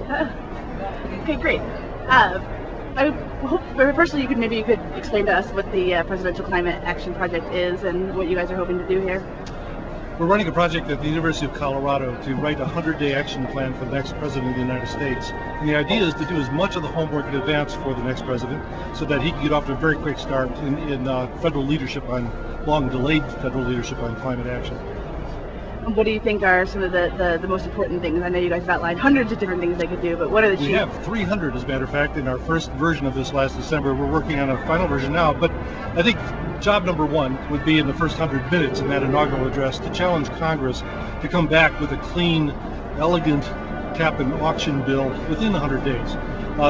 Okay, great. I hope, firstly, you could explain to us what the Presidential Climate Action Project is and what you guys are hoping to do here. We're running a project at the University of Colorado to write a 100-day action plan for the next president of the United States. And the idea is to do as much of the homework in advance for the next president so that he can get off to a very quick start in federal leadership on, long-delayed federal leadership on climate action. What do you think are some of the most important things? I know you guys have outlined hundreds of different things they could do, but what are the chief? We have 300, as a matter of fact, in our first version of this last December. We're working on a final version now, but I think job number one would be in the first 100 minutes in that inaugural address to challenge Congress to come back with a clean, elegant cap and auction bill within 100 days.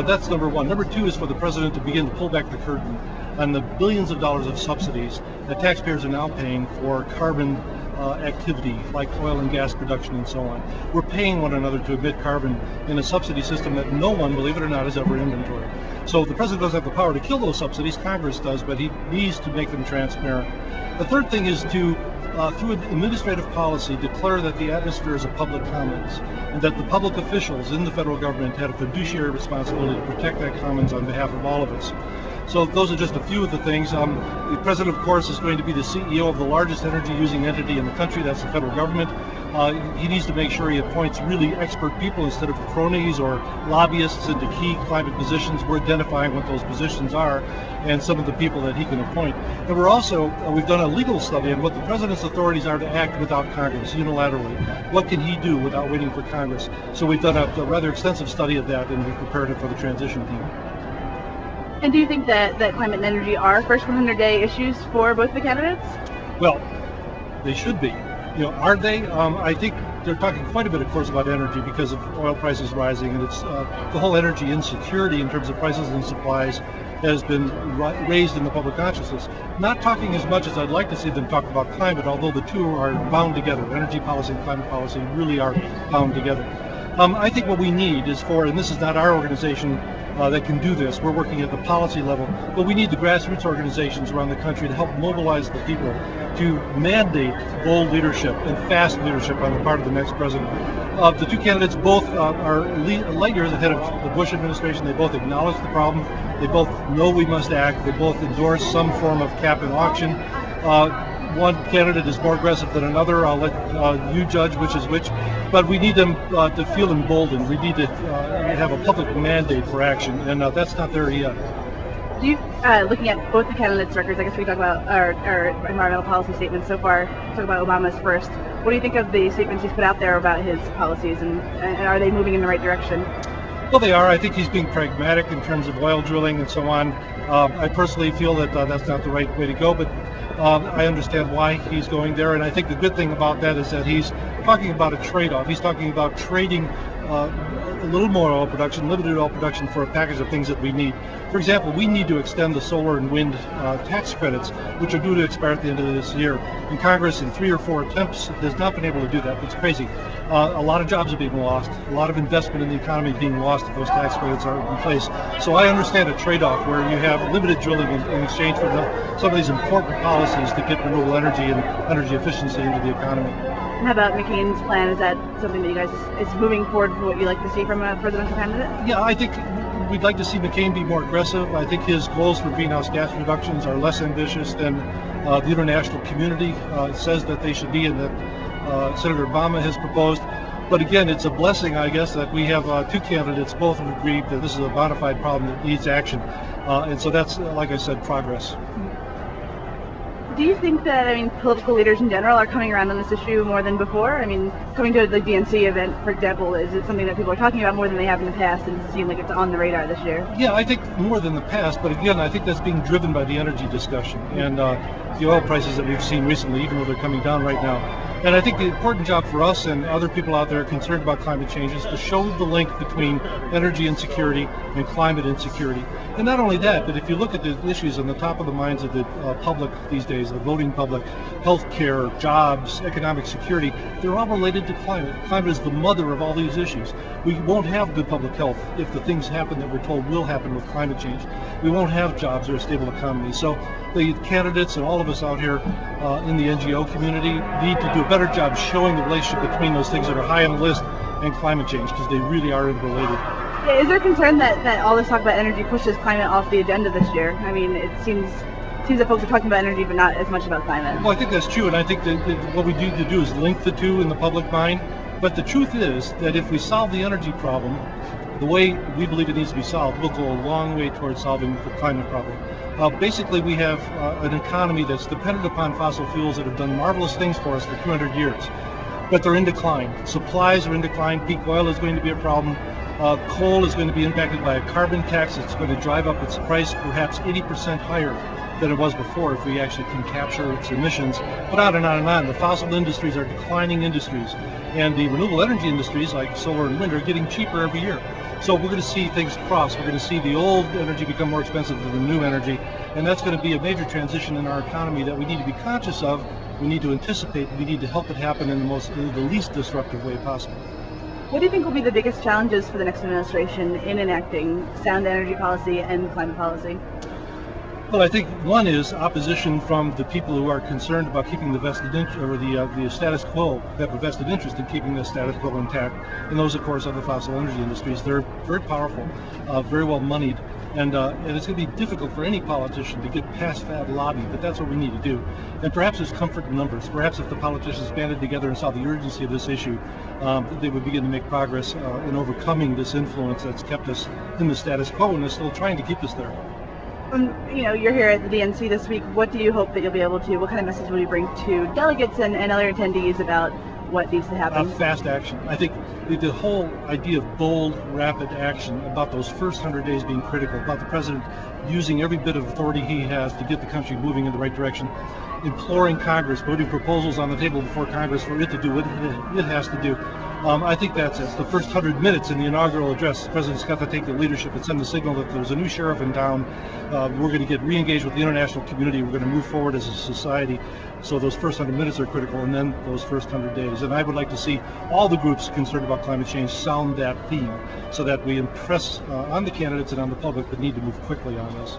That's number one. Number two is for the president to begin to pull back the curtain on the billions of dollars of subsidies that taxpayers are now paying for carbon activity like oil and gas production and so on. We're paying one another to emit carbon in a subsidy system that no one, believe it or not, has ever inventoried. So the president doesn't have the power to kill those subsidies, Congress does, but he needs to make them transparent. The third thing is to, through administrative policy, declare that the atmosphere is a public commons and that the public officials in the federal government have a fiduciary responsibility to protect that commons on behalf of all of us. So those are just a few of the things. The president, of course, is going to be the CEO of the largest energy-using entity in the country. That's the federal government. He needs to make sure he appoints really expert people instead of cronies or lobbyists into key climate positions. We're identifying what those positions are and some of the people that he can appoint. And we're also, we've done a legal study on what the president's authorities are to act without Congress, unilaterally. What can he do without waiting for Congress? So we've done a rather extensive study of that, and we've prepared it for the transition team. And do you think that climate and energy are first 100-day issues for both the candidates? Well, they should be. You know, are they? I think they're talking quite a bit, of course, about energy because of oil prices rising, and it's the whole energy insecurity in terms of prices and supplies has been raised in the public consciousness. Not talking as much as I'd like to see them talk about climate, although the two are bound together. Energy policy and climate policy really are bound together. I think what we need is for, and this is not our organization that can do this, we're working at the policy level, but we need the grassroots organizations around the country to help mobilize the people to mandate bold leadership and fast leadership on the part of the next president. The two candidates both are light years ahead of the Bush administration. They both acknowledge the problem. They both know we must act. They both endorse some form of cap and auction. One candidate is more aggressive than another. I'll let you judge which is which, but we need them to feel emboldened. We need to have a public mandate for action, and that's not there yet. Do you, looking at both the candidates' records, I guess we talk about our environmental policy statements so far, talk about Obama's first. What do you think of the statements he's put out there about his policies, and are they moving in the right direction? Well, they are. I think he's being pragmatic in terms of oil drilling and so on. I personally feel that that's not the right way to go, but I understand why he's going there, and I think the good thing about that is that he's talking about a trade-off. He's talking about trading a little more oil production, limited oil production, for a package of things that we need. For example, we need to extend the solar and wind tax credits, which are due to expire at the end of this year. And Congress, in 3 or 4 attempts, has not been able to do that. It's crazy. A lot of jobs are being lost. A lot of investment in the economy being lost if those tax credits aren't in place. So I understand a trade-off where you have limited drilling in exchange for some of these important policies to get renewable energy and energy efficiency into the economy. How about McCain's plan? Is that something that you guys is moving forward for what you like to see from a presidential candidate? Yeah, I think we'd like to see McCain be more aggressive. I think his goals for greenhouse gas reductions are less ambitious than the international community says that they should be, and that Senator Obama has proposed. But again, it's a blessing, I guess, that we have 2 candidates, both have agreed that this is a bona fide problem that needs action. And so that's, like I said, progress. Do you think that, political leaders in general are coming around on this issue more than before? Coming to the DNC event, for example, is it something that people are talking about more than they have in the past, and does it seem like it's on the radar this year? Yeah, I think more than the past, but again, I think that's being driven by the energy discussion and the oil prices that we've seen recently, even though they're coming down right now. And I think the important job for us and other people out there concerned about climate change is to show the link between energy insecurity and climate insecurity. And not only that, but if you look at the issues on the top of the minds of the public these days, the voting public, healthcare, jobs, economic security, they're all related to climate. Climate is the mother of all these issues. We won't have good public health if the things happen that we're told will happen with climate change. We won't have jobs or a stable economy. So the candidates and all of us out here in the NGO community need to do a better job showing the relationship between those things that are high on the list and climate change, because they really are interrelated. Yeah, is there concern that all this talk about energy pushes climate off the agenda this year? I mean, it seems that folks are talking about energy, but not as much about climate. Well, I think that's true, and I think that what we need to do is link the two in the public mind. But the truth is that if we solve the energy problem the way we believe it needs to be solved, we'll go a long way towards solving the climate problem. Basically, we have an economy that's dependent upon fossil fuels that have done marvelous things for us for 200 years. But they're in decline. Supplies are in decline. Peak oil is going to be a problem. Coal is going to be impacted by a carbon tax. It's going to drive up its price perhaps 80% higher than it was before if we actually can capture its emissions. But on and on and on. The fossil industries are declining industries, and the renewable energy industries like solar and wind are getting cheaper every year. So we're going to see things cross. We're going to see the old energy become more expensive than the new energy, and that's going to be a major transition in our economy that we need to be conscious of. We need to anticipate. We need to help it happen in the least disruptive way possible. What do you think will be the biggest challenges for the next administration in enacting sound energy policy and climate policy? Well, I think one is opposition from the people who are concerned about keeping the vested interest, or the status quo, have a vested interest in keeping the status quo intact. And those, of course, are the fossil energy industries. They're very powerful, very well moneyed, and it's going to be difficult for any politician to get past that lobby. But that's what we need to do. And perhaps there's comfort in numbers. Perhaps if the politicians banded together and saw the urgency of this issue, they would begin to make progress in overcoming this influence that's kept us in the status quo and is still trying to keep us there. You're here at the DNC this week. What do you hope that you'll be able to, what kind of message will you bring to delegates and other attendees about what needs to happen? Fast action. I think the whole idea of bold, rapid action, about those first 100 days being critical, about the president using every bit of authority he has to get the country moving in the right direction, imploring Congress, putting proposals on the table before Congress for it to do what it has to do. I think that's it. The first 100 minutes in the inaugural address, the president's got to take the leadership and send the signal that there's a new sheriff in town. We're going to get re-engaged with the international community. We're going to move forward as a society. So those first 100 minutes are critical, and then those first 100 days. And I would like to see all the groups concerned about climate change sound that theme, so that we impress on the candidates and on the public the need to move quickly on this.